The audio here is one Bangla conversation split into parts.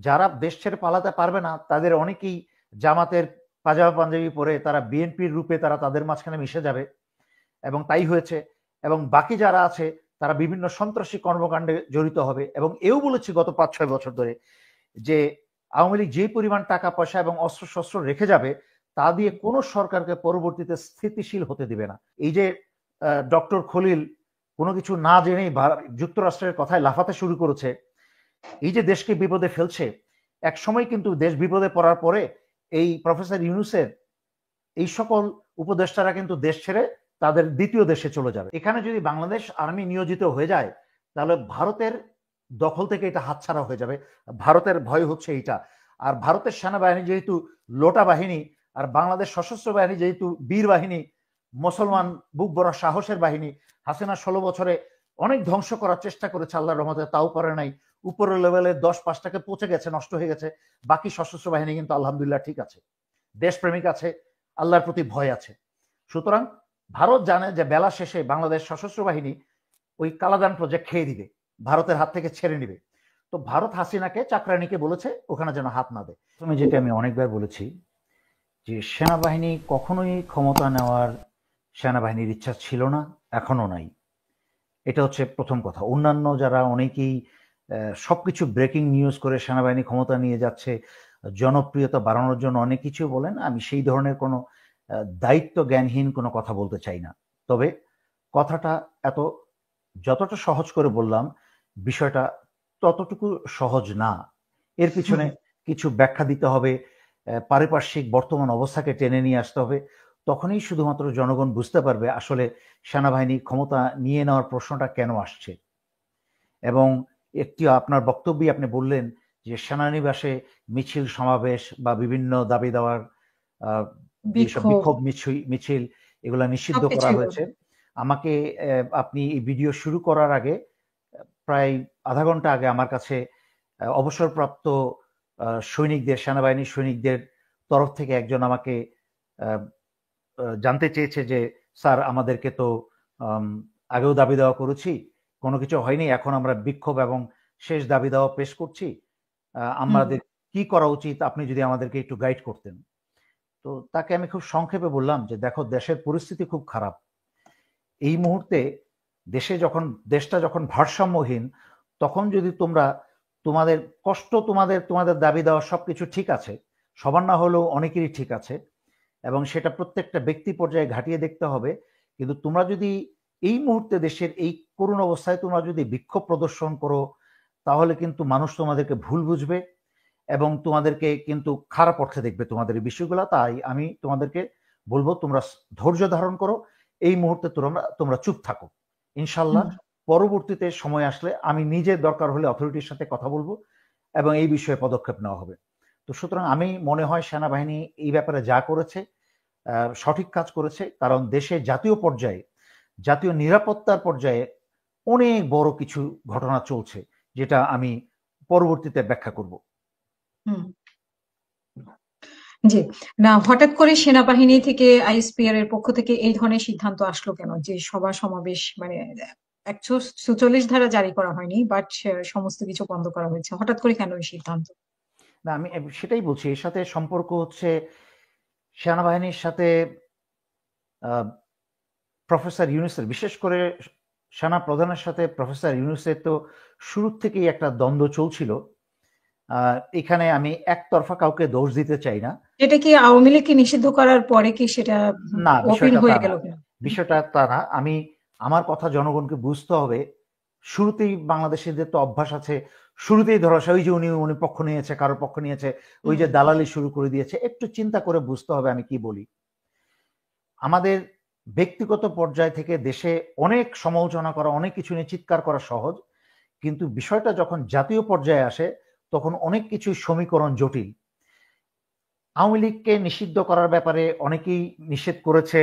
যারা দেশ ছেড়ে পালাতে পারবে না তাদের অনেকেই জামাতের পাজামা পাঞ্জাবি পরে তারা বিএনপির রূপে তারা তাদের মাঝখানে মিশে যাবে, এবং তাই হয়েছে। এবং বাকি যারা আছে তারা বিভিন্ন সন্ত্রাসী কর্মকাণ্ডে জড়িত হবে। এবং এও বলেছি গত ৫-৬ বছর ধরে যে আওয়ামী লীগ যে পরিমাণ টাকা পয়সা এবং অস্ত্র শস্ত্র রেখে যাবে তা দিয়ে কোনো সরকারকে পরবর্তীতে স্থিতিশীল হতে দিবে না। এই যে ডক্টর খলিল কোনো কিছু না জেনেই যুক্তরাষ্ট্রের কথায় লাফাতে শুরু করেছে, এই যে দেশকে বিপদে ফেলছে, এক সময় কিন্তু দেশ বিপদে পড়ার পরে এই প্রফেসর ইউনূসের এই সকল উপদেষ্টারা কিন্তু দেশ ছেড়ে তাদের দ্বিতীয় দেশে চলে যাবে। এখানে যদি বাংলাদেশ আর্মি নিয়োজিত হয়ে যায় তাহলে ভারতের দখল থেকে এটা হাতছাড়া হয়ে যাবে। ভারতের ভয় হচ্ছে এইটা। আর ভারতের সেনাবাহিনী যেহেতু লোটা বাহিনী, আর বাংলাদেশ সশস্ত্র বাহিনী যেহেতু বীর বাহিনী, মুসলমান বুক বড় সাহসের বাহিনী, হাসিনা 16 বছরে অনেক ধ্বংস করার চেষ্টা করেছে, আল্লাহর রহমতে তাও পারে নাই। উপরের লেভেলে 10-5টাকে পচে গেছে, নষ্ট হয়ে গেছে। বাকি সশস্ত্র বাহিনী কিন্তু আলহামদুলিল্লাহ ঠিক আছে, দেশপ্রেমিক আছে, আল্লাহর প্রতি ভয় আছে। সুতরাং ভারত জানে যে বেলা শেষে বাংলাদেশ সশস্ত্র বাহিনী ওই কালাদান প্রজেক্ট খেয়ে দিবে, ভারতের হাত থেকে ছেড়ে নিবে। তো ভারত হাসিনাকে, চাকরানিকে বলেছে ওখানে যেন হাত না দেয়। তুমি যেটা আমি অনেকবার বলেছি যে সেনাবাহিনী কখনোই ক্ষমতা নেওয়ার সেনাবাহিনীর ইচ্ছা ছিল না, এখনো নাই। এটা হচ্ছে প্রথম কথা। অন্যান্য যারা অনেকেই সবকিছু ব্রেকিং নিউজ করে সেনাবাহিনী ক্ষমতা নিয়ে যাচ্ছে, জনপ্রিয়তা বাড়ানোর জন্য অনেক কিছু বলেন, আমি সেই ধরনের কোনো দায়িত্ব জ্ঞানহীন কোনো কথা বলতে চাই না। তবে কথাটা যতটা সহজ করে বললাম, বিষয়টা ততটুকু সহজ না। এর পিছনে কিছু ব্যাখ্যা দিতে হবে, পারিপার্শ্বিক বর্তমান অবস্থাকে টেনে নিয়ে আসতে হবে। তখনই শুধুমাত্র জনগণ বুঝতে পারবে আসলে সেনাবাহিনী ক্ষমতা নিয়ে নেওয়ার প্রশ্নটা কেন আসছে। এবং একটি আপনার বক্তব্যে আপনি বললেন যে সেনানিবাসে মিছিল সমাবেশ বা বিভিন্ন দাবি দেওয়ার বিক্ষোভ মিছিল এগুলা নিষিদ্ধ করা হয়েছে। আমাকে আপনি এই ভিডিও শুরু করার আগে প্রায় আধা ঘন্টা আগে আমার কাছে অবসরপ্রাপ্ত সৈনিকদের, সেনাবাহিনীর সৈনিকদের তরফ থেকে একজন আমাকে জানতে চেয়েছে যে স্যার, আমাদেরকে তো আগেও দাবি দেওয়া করেছি, কোনো কিছু হয়নি, এখন আমরা বিক্ষোভ এবং শেষ দাবি দেওয়া পেশ করছি, আমাদের কি করা উচিত, আপনি যদি আমাদেরকে একটু গাইড করতেন। তো তাকে আমি খুব সংক্ষেপে বললাম যে দেখো, দেশের পরিস্থিতি খুব খারাপ এই মুহূর্তে। দেশটা যখন ভারসাম্যহীন, তখন যদি তোমাদের কষ্ট, তোমাদের দাবি দেওয়া সবকিছু ঠিক আছে, সবার না হলেও অনেকেরই ঠিক আছে, এবং সেটা প্রত্যেকটা ব্যক্তি পর্যায়ে ঘাটিয়ে দেখতে হবে। কিন্তু তোমরা যদি এই মুহূর্তে দেশের এই করুণ অবস্থায় তোমরা যদি বিক্ষোভ প্রদর্শন করো, তাহলে কিন্তু মানুষ তোমাদেরকে ভুল বুঝবে এবং তোমাদেরকে কিন্তু খারাপ অর্থে দেখবে তোমাদের এই বিষয়গুলো। তাই আমি তোমাদেরকে বলবো, তোমরা ধৈর্য ধারণ করো, এই মুহূর্তে তোমরা চুপ থাকো। ইনশাল্লাহ পরবর্তীতে সময় আসলে আমি নিজে দরকার হলে অথরিটির সাথে কথা বলবো এবং এই বিষয়ে পদক্ষেপ নেওয়া হবে। তো সুতরাং আমি মনে হয় সেনাবাহিনী এই ব্যাপারে যা করেছে সঠিক কাজ করেছে, কারণ দেশে জাতীয় পর্যায়ে, জাতীয় নিরাপত্তার পর্যায়ে অনেক বড় কিছু ঘটনা চলছে, যেটা আমি পরবর্তীতে ব্যাখ্যা করব। জি, না হঠাৎ করে সেনাবাহিনী থেকে, আইএসপিআর এর পক্ষ থেকে এই ধরনের সিদ্ধান্ত আসলো কেন যে সভা সমাবেশ, মানে 144 ধারা জারি করা হয়নি, বাট সমস্ত কিছু বন্ধ করা হয়েছে, হঠাৎ করে কেন এই সিদ্ধান্ত? না, আমি সেটাই বলছি, এর সাথে সম্পর্ক হচ্ছে সেনাবাহিনীর সাথে প্রফেসর ইউনূসের, বিশেষ করে সেনা প্রধানের সাথে প্রফেসর ইউনূসের তো শুরু থেকেই একটা দ্বন্দ্ব চলছিল। এখানে আমি একতরফা কাউকে দোষ দিতে চাই না। এটা কি আওয়ামী লীগকে নিষিদ্ধ করার পরে কি সেটা না, ওপেন হয়ে গেল? বিষয়টা তা না। আমার কথা জনগণকে বুঝতে হবে। শুরুতেই বাংলাদেশিদের তো অভ্যাস আছে, শুরুতেই ধরা ওই যে উনি পক্ষ নিয়েছে, কারোর পক্ষ নিয়েছে, ওই যে দালালি শুরু করে দিয়েছে। একটু চিন্তা করে বুঝতে হবে আমি কি বলি। আমাদের ব্যক্তিগত পর্যায় থেকে দেশে অনেক সমালোচনা করা, অনেক কিছু নিয়ে চিৎকার করা সহজ, কিন্তু বিষয়টা যখন জাতীয় পর্যায়ে আসে তখন অনেক কিছু সমীকরণ জটিল। আওয়ামী লীগকে নিষিদ্ধ করার ব্যাপারে অনেকেই নিষেধ করেছে,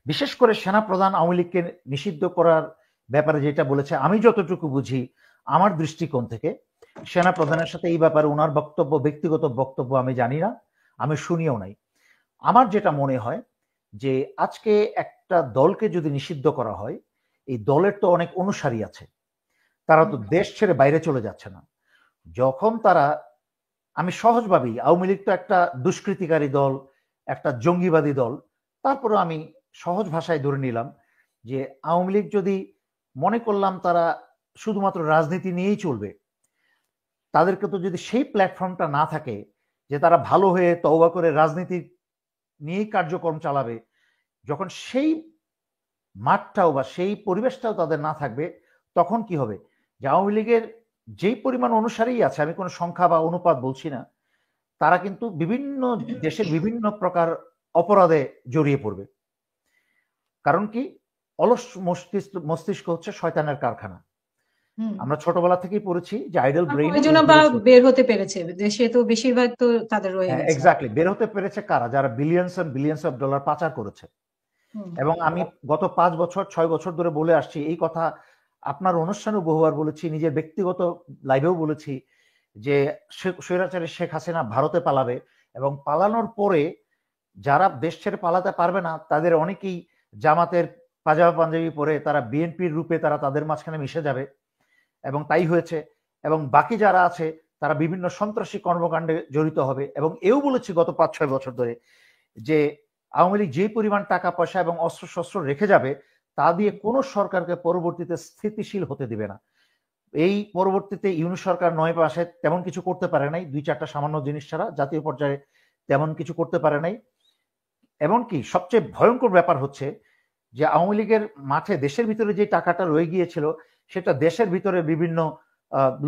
বিশেষ করে সেনা প্রধান আওয়ামী লীগকে নিষিদ্ধ করার ব্যাপারে যেটা বলেছে, আমি যতটুকু বুঝি আমার দৃষ্টিকোণ থেকে, সেনা প্রধানের সাথে এই ব্যাপারে ওনার বক্তব্য, ব্যক্তিগত বক্তব্য আমি জানি না, আমি শুনিও নাই। আমার যেটা মনে হয় যে আজকে একটা দলকে যদি নিষিদ্ধ করা হয়, এই দলের তো অনেক অনুসারী আছে, তারা তো দেশ ছেড়ে বাইরে চলে যাচ্ছে না। যখন তারা আমি সহজভাবেই, আওয়ামী লীগ তো একটা দুষ্কৃতিকারী দল, একটা জঙ্গিবাদী দল, তারপরে আমি সহজ ভাষায় ধরে নিলাম যে আওয়ামী লীগ যদি মনে করলাম তারা শুধুমাত্র রাজনীতি নিয়েই চলবে, তাদেরকে তো যদি সেই প্ল্যাটফর্মটা না থাকে যে তারা ভালো হয়ে তওবা করে রাজনীতি নিয়েই কার্যক্রম চালাবে, যখন সেই মাঠটাও বা সেই পরিবেশটাও তাদের না থাকবে, তখন কি হবে? যে আওয়ামী লীগের যেই পরিমাণ অনুসারী আছে, আমি কোনো সংখ্যা বা অনুপাত বলছি না, তারা কিন্তু বিভিন্ন দেশের বিভিন্ন প্রকার অপরাধে জড়িয়ে পড়বে। কারণ কি? অলস মস্তিষ্ক হচ্ছে শয়তানের কারখানা। আমরা ছোটবেলা থেকেই পড়েছি যে আইডল ব্রেইন কয়জন বা বের হতে পেরেছে? দেশে তো বেশিরভাগ তো তাদের রয়ে গেছে। এক্স্যাক্টলি, বের হতে পেরেছে কারা? যারা billions and billions of dollar পাচার করেছে। এবং আমি গত 5 বছর 6 বছর ধরে বলে আসছি এই কথা, আপনার অনুষ্ঠানেও বহুবার বলেছি, নিজের ব্যক্তিগত লাইভেও বলেছি যে স্বৈরাচারী শেখ হাসিনা ভারতে পালাবে, এবং পালানোর পরে যারা দেশ ছেড়ে পালাতে পারবে না তাদের অনেকেই জামাতের পাজামা পাঞ্জাবি পরে তারা বিএনপির রূপে তারা তাদের মাঝখানে মিশে যাবে, এবং তাই হয়েছে। এবং বাকি যারা আছে তারা বিভিন্ন সন্ত্রাসী কর্মকাণ্ডে জড়িত হবে। এবং এও বলেছি গত 5-6 বছর ধরে যে আওয়ামী লীগ যে পরিমাণ টাকা পয়সা এবং অস্ত্র শস্ত্র রেখে যাবে, তা দিয়ে কোনো সরকারকে পরবর্তীতে স্থিতিশীল হতে দিবে না। এই পরবর্তীতে ইউনূস সরকার 9 মাসে তেমন কিছু করতে পারে নাই, 2-4টা সামান্য জিনিস ছাড়া জাতীয় পর্যায়ে তেমন কিছু করতে পারে নাই। এমনকি সবচেয়ে ভয়ঙ্কর ব্যাপার হচ্ছে যে আওয়ামী লীগের মাঠে দেশের ভিতরে যে টাকাটা রয়ে গিয়েছিল, সেটা দেশের ভিতরে বিভিন্ন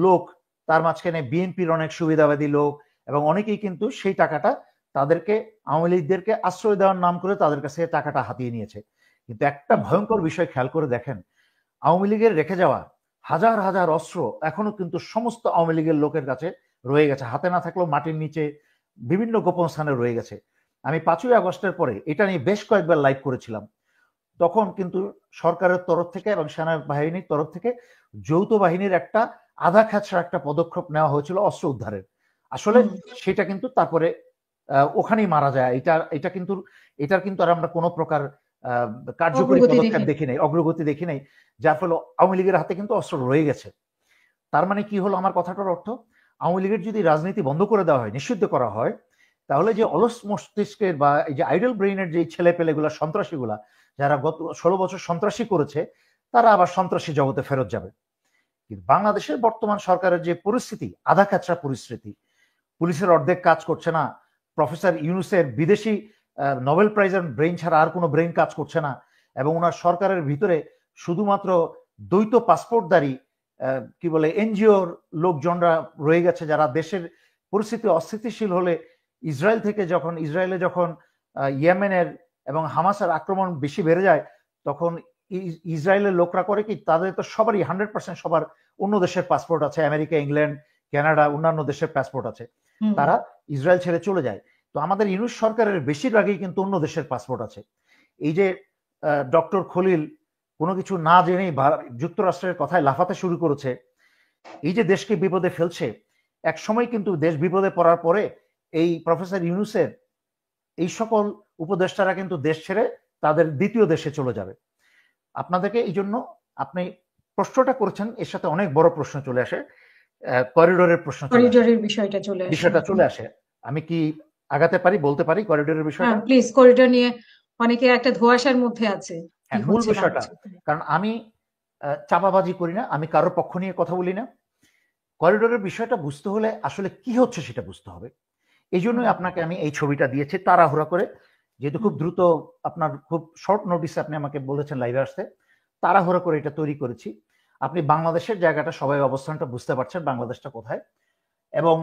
লোক, তার মাঝখানে বিএনপির অনেক সুবিধাবাদী লোক এবং অনেকেই কিন্তু সেই টাকাটা তাদেরকে, আওয়ামী লীগদেরকে আশ্রয় দেওয়ার নাম করে তাদের কাছে টাকাটা হাতিয়ে নিয়েছে। কিন্তু একটা ভয়ঙ্কর বিষয় খেয়াল করে দেখেন, আওয়ামী লীগের রেখে যাওয়া হাজার হাজার অস্ত্র এখনো কিন্তু সমস্ত আওয়ামী লীগের লোকের কাছে রয়ে গেছে, হাতে না থাকলেও মাটির নিচে বিভিন্ন গোপন স্থানে রয়ে গেছে। আমি 5ই আগস্টের পরে এটা নিয়ে বেশ কয়েকবার লাইভ করেছিলাম। তখন কিন্তু সরকারের তরফ থেকে এবং সেনাবাহিনীর তরফ থেকে যৌথ বাহিনীর একটা আধা খেঁচড়া একটা পদক্ষেপ নেওয়া হয়েছিল অস্ত্র উদ্ধারের। আসলে সেটা কিন্তু তারপরে ওখানেই মারা যায়। এটা কিন্তু এটার কিন্তু আর আমরা কোনো প্রকার কার্যকরী পদক্ষেপ দেখি নাই, অগ্রগতি দেখি নাই, যার ফলে আওয়ামী লীগের হাতে কিন্তু অস্ত্র রয়ে গেছে। তার মানে কি হলো আমার কথাটার অর্থ? আওয়ামী লীগের যদি রাজনীতি বন্ধ করে দেওয়া হয়, নিষিদ্ধ করা হয়, তাহলে যে অলস মস্তিষ্কের বা এই যে আইডল ব্রেইনের যে ছেলে পেলেগুলা, সন্ত্রাসীগুলা, যারা গত 16 বছর সন্ত্রাসী করেছে, তারা আবার সন্ত্রাসী জগতে ফেরত যাবে। কিন্তু বাংলাদেশের বর্তমান সরকারের যে পরিস্থিতি, আধা কাঁচরা পরিস্থিতি, পুলিশের অর্ধেক কাজ করছে না, প্রফেসর ইউনূসের বিদেশি নোবেল প্রাইজের ব্রেইন ছাড়া আর কোনো ব্রেইন কাজ করছে না, এবং ওনার সরকারের ভিতরে শুধুমাত্র দ্বৈত পাসপোর্টধারী কি বলে এনজিওর লোকজনরা রয়ে গেছে, যারা দেশের পরিস্থিতি অস্থিতিশীল হলে ইসরায়েলে যখন ইয়েমেনের এবং হামাসের আক্রমণ বেশি বেড়ে যায়, তখন ইসরায়েলের লোকরা করে কি, তাদের তো সবারই 100% সবার অন্য দেশের পাসপোর্ট আছে, আমেরিকা, ইংল্যান্ড, কানাডা, অন্যান্য দেশের পাসপোর্ট আছে, তারা ইসরায়েল ছেড়ে চলে যায়। তো আমাদের ইউনূস সরকারের বেশিরভাগই কিন্তু অন্য দেশের পাসপোর্ট আছে। এই যে ডক্টর খলিল কোনো কিছু না জেনেই যুক্তরাষ্ট্রের কথায় লাফাতে শুরু করেছে, এই যে দেশকে বিপদে ফেলছে, এক সময় কিন্তু দেশ বিপদে পড়ার পরে এই প্রফেসর ইউনূসের এই সকল উপদেষ্টারা কিন্তু দেশ ছেড়ে তাদের দ্বিতীয় দেশে চলে যাবে। আপনাদেরকে এই জন্য, আপনি প্রশ্নটা করেছেন, এর সাথে অনেক বড় প্রশ্ন চলে আসে, করিডোরের প্রশ্ন, করিডোরের বিষয়টা চলে আসে। আমি কি আগাতে পারি, বলতে পারি করিডোরের বিষয়টা? হ্যাঁ প্লিজ, করিডোর নিয়ে অনেকে একটা ধোঁয়াশার মধ্যে আছে। মূল বিষয়টা, কারণ আমি চাপাবাজি করি না, আমি কারোর পক্ষ নিয়ে কথা বলি না। করিডোরের বিষয়টা বুঝতে হলে আসলে কি হচ্ছে সেটা বুঝতে হবে। এই জন্যই আপনাকে আমি এই ছবিটা দিয়েছি তাড়াহুড়া করে, যেহেতু খুব দ্রুত, আপনার খুব শর্ট নোটিসে আপনি আমাকে বলেছেন লাইভে আসতে, তাড়াহুড়া করে এটা তৈরি করেছি। আপনি বাংলাদেশের জায়গাটা, সবাই অবস্থানটা বুঝতে পারছেন, বাংলাদেশটা কোথায়। এবং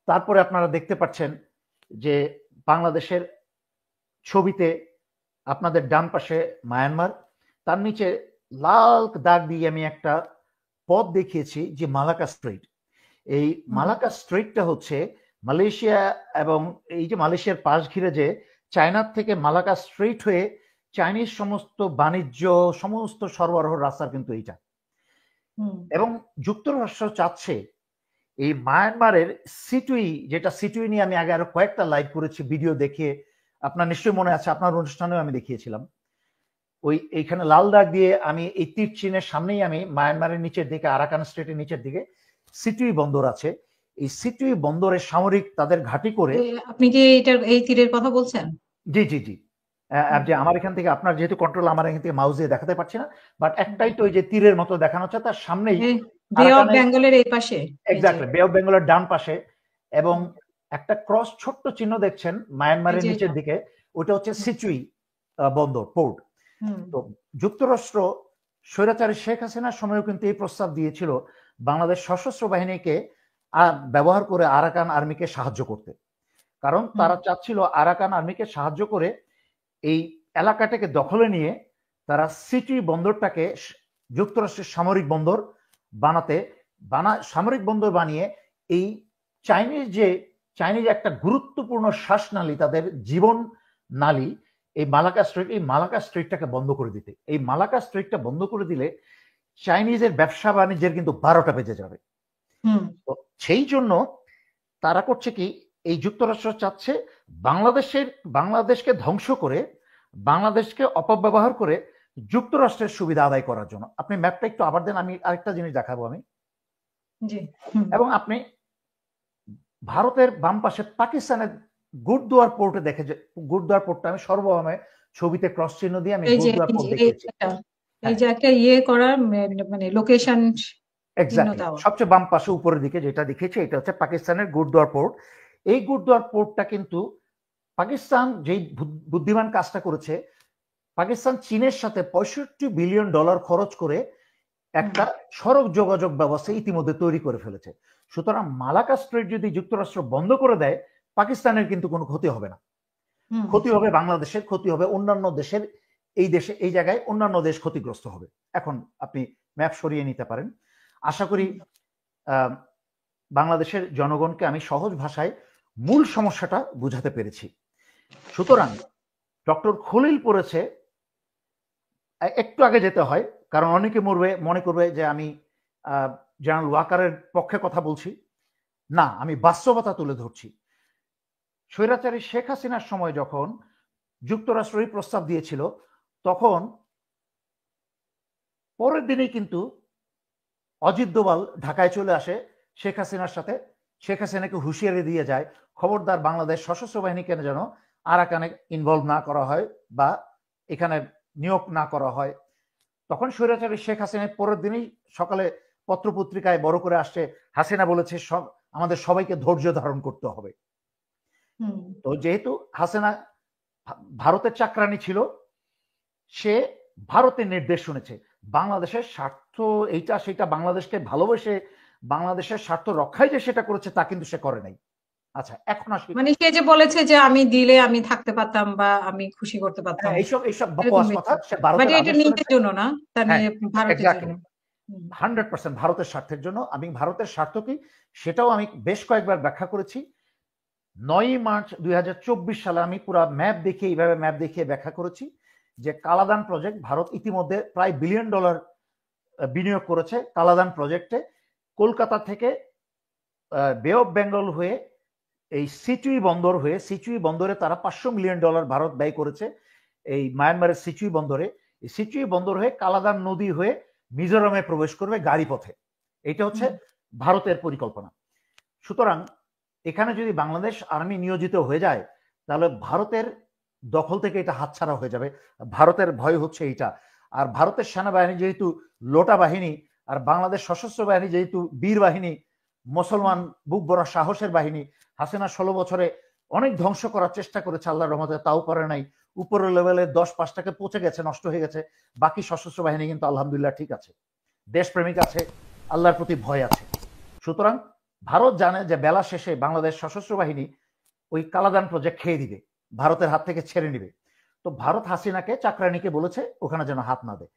তারপরে আপনারা দেখতে পাচ্ছেন যে বাংলাদেশের ছবিতে আপনাদের ডান পাশে মায়ানমার, তার নিচে লাল দাগ দিয়ে আমি একটা পথ দেখিয়েছি যে মালাকা স্ট্রিট। এই মালাকা স্ট্রিটটা হচ্ছে মালয়েশিয়া, এবং এই যে মালয়েশিয়ার পাশ ঘিরে যে চায়নার থেকে মালাকা স্ট্রিট হয়ে চাইনিজ সমস্ত বাণিজ্য, সমস্ত সরবরাহ রাস্তা কিন্তু এইটা। এবং যুক্তরাষ্ট্র চাচ্ছে এই মায়ানমারের সিটুই, যেটা সিটুই নিয়ে আমি আগে আরো কয়েকটা লাইভ করেছি ভিডিও দেখিয়ে, আপনার নিশ্চয়ই মনে আছে, আপনার অনুষ্ঠানেও আমি দেখিয়েছিলাম। এইখানে লাল দাগ দিয়ে আমি এই তীর চিহ্নের সামনেই আমি মায়ানমারের নিচের দিকে, আরাকান স্টেটের নিচের দিকে সিটুই বন্দর আছে। এই সিটুই বন্দরে সামরিক তাদের ঘাঁটি করে। আপনি কি এই তীরের কথা বলছেন? জি জি জি, যে আমার এখান থেকে, আপনার যেহেতু কন্ট্রোল, আমার এখান থেকে মাউস দিয়ে দেখাতে পারছি না, বাট একটাই তো ওই যে তীরের মতো দেখানো হচ্ছে, তার সামনেই বে অফ বেঙ্গলের এই পাশে, এক্স্যাক্টলি বে অফ বেঙ্গলের ডান পাশে, এবং একটা ক্রস ছোট্ট চিহ্ন দেখছেন মায়ানমারের নিচের দিকে, ওটা হচ্ছে সিচুই বন্দর পোর্ট। তো যুক্তরাষ্ট্র স্বৈরাচারী শেখ হাসিনার সময়ও কিন্তু এই প্রস্তাব দিয়েছিল বাংলাদেশ সশস্ত্র বাহিনীকে ব্যবহার করে আরাকান আর্মিকে সাহায্য করতে, কারণ তারা চাচ্ছিল আরাকান আর্মিকে সাহায্য করে এই এলাকাটাকে দখলে নিয়ে তারা সিটি বন্দরটাকে যুক্তরাষ্ট্রের সামরিক বন্দর সামরিক বন্দর বানিয়ে এই চাইনিজ একটা গুরুত্বপূর্ণ শ্বাসনালী, তাদের জীবন নালী, এই মালাকা স্ট্রিটটাকে বন্ধ করে দিতে। এই মালাকা স্ট্রিটটা বন্ধ করে দিলে চাইনিজের ব্যবসা বাণিজ্যের কিন্তু 12টা বেজে যাবে। তো সেই জন্য তারা করছে কি, এই যুক্তরাষ্ট্র চাচ্ছে বাংলাদেশকে ধ্বংস করে, বাংলাদেশকে অপব্যবহার করে যুক্তরাষ্ট্রের সুবিধা আদায় করার জন্য। আপনি ম্যাপটা একটু আবার দেন, আমি আরেকটা জিনিস দেখাবো আমি। এবং আপনি ভারতের বাম পাশে পাকিস্তানের গুরুদুয়ার পোর্টে দেখে, যে গুরুদুয়ার পোর্টটা আমি সর্বভাবে ছবিতে ক্রস চিহ্ন দিয়ে আমি গুরুদুয়ার পোর্ট দেখিয়েছি। এই যে একটা করার মানে লোকেশন সবচেয়ে বাম পাশে উপরের দিকে যেটা দেখিয়েছি, এটা হচ্ছে পাকিস্তানের গুরুদুয়ার পোর্ট। এই গুরুদুয়ার পোর্টটা কিন্তু পাকিস্তান যেই বুদ্ধিমান কাজটা করেছে, পাকিস্তান চীনের সাথে $65 বিলিয়ন খরচ করে একটা সড়ক যোগাযোগ ব্যবস্থা ইতিমধ্যে তৈরি করে ফেলেছে। সুতরাং মালাকা স্ট্রিট যদি যুক্তরাষ্ট্র বন্ধ করে দেয়, পাকিস্তানের কিন্তু কোনো ক্ষতি হবে না, ক্ষতি হবে বাংলাদেশের, ক্ষতি হবে অন্যান্য দেশের। এই জায়গায় অন্যান্য দেশ ক্ষতিগ্রস্ত হবে। এখন আপনি ম্যাপ সরিয়ে নিতে পারেন। আশা করি বাংলাদেশের জনগণকে আমি সহজ ভাষায় মূল সমস্যাটা বুঝাতে পেরেছি। সুতরাং ডক্টর খলিল পড়েছে, একটু আগে যেতে হয়, কারণ অনেকে মনে করবে যে আমি জেনারেল ওয়াকারের পক্ষে কথা বলছি। না, আমি বাস্তবতা তুলে ধরছি। স্বৈরাচারী শেখ হাসিনার সময় যখন যুক্তরাষ্ট্র প্রস্তাব দিয়েছিল, তখন পরের দিনেই কিন্তু অজিত দোভাল ঢাকায় চলে আসে শেখ হাসিনার সাথে। শেখ হাসিনাকে হুঁশিয়ারি দিয়ে যায়, খবরদার বাংলাদেশ সশস্ত্র বাহিনীকে যেন আরাকানে ইনভলভ না করা হয় বা এখানে নিয়োগ না করা হয়। তখন স্বৈরাচারী শেখ হাসিনা পরের দিনই সকালে পত্রপত্রিকায় বড় করে আসছে, হাসিনা বলেছে আমাদের সবাইকে ধৈর্য ধারণ করতে হবে। তো যেহেতু হাসিনা ভারতের চাকরানি ছিল, সে ভারতের নির্দেশ শুনেছে। বাংলাদেশের স্বার্থ এইটা সেটা, বাংলাদেশকে ভালোবেসে বাংলাদেশের স্বার্থ রক্ষায় যে সেটা করেছে তা কিন্তু সে করে নাই। আচ্ছা, এখন আসি, মানে সে যে বলেছে যে আমি দিলে আমি থাকতে পারতাম বা আমি খুশি করতে পারতাম, এইসব বকওয়াস কথা। সে ভারতের নিজের জন্য না, তার ভারতের জন্য, 100% ভারতের স্বার্থের জন্য। আমি ভারতের স্বার্থ কি সেটাও আমি বেশ কয়েকবার ব্যাখ্যা করেছি। 9 মার্চ 2024 সালে আমি পুরো ম্যাপ দেখিয়ে, এইভাবে ম্যাপ দেখিয়ে ব্যাখ্যা করেছি যে কালাদান প্রজেক্ট, ভারত ইতিমধ্যে প্রায় $1 বিলিয়ন বিনিয়োগ করেছে কালাদান প্রজেক্টে। কলকাতা থেকে বে অফ বেঙ্গল হয়ে এই সিচুই বন্দরে তারা $500 মিলিয়ন ভারত ব্যয় করেছে এই মায়ানমারের সিচুই বন্দরে। এই সিচুই বন্দর হয়ে কালাদান নদী হয়ে মিজোরামে প্রবেশ করবে গাড়ি পথে। এটা হচ্ছে ভারতের পরিকল্পনা। সুতরাং এখানে যদি বাংলাদেশ আর্মি নিয়োজিত হয়ে যায়, তাহলে ভারতের দখল থেকে এটা হাতছাড়া হয়ে যাবে। ভারতের ভয় হচ্ছে এইটা। আর ভারতের সেনাবাহিনী যেহেতু লোটা বাহিনী, আর বাংলাদেশ সশস্ত্র বাহিনী যেহেতু বীর বাহিনী, মুসলমান বুক বড় সাহসের বাহিনী। হাসিনা 16 বছরে অনেক ধ্বংস করার চেষ্টা করেছে, আল্লাহর রহমতে তাও পারে নাই। উপরের লেভেলে 10-5টাকে পচে গেছে, নষ্ট হয়ে গেছে। বাকি সশস্ত্র বাহিনী কিন্তু আলহামদুলিল্লাহ ঠিক আছে, দেশপ্রেমিক আছে, আল্লাহর প্রতি ভয় আছে। সুতরাং ভারত জানে যে বেলা শেষে বাংলাদেশ সশস্ত্র বাহিনী ওই কালাদান প্রজেক্ট খেয়ে দিবে, ভারতের হাত থেকে ছেড়ে নিবে। তো ভারত হাসিনাকে চাকরানিকে বলেছে ওখানে যেন হাত না দেয়।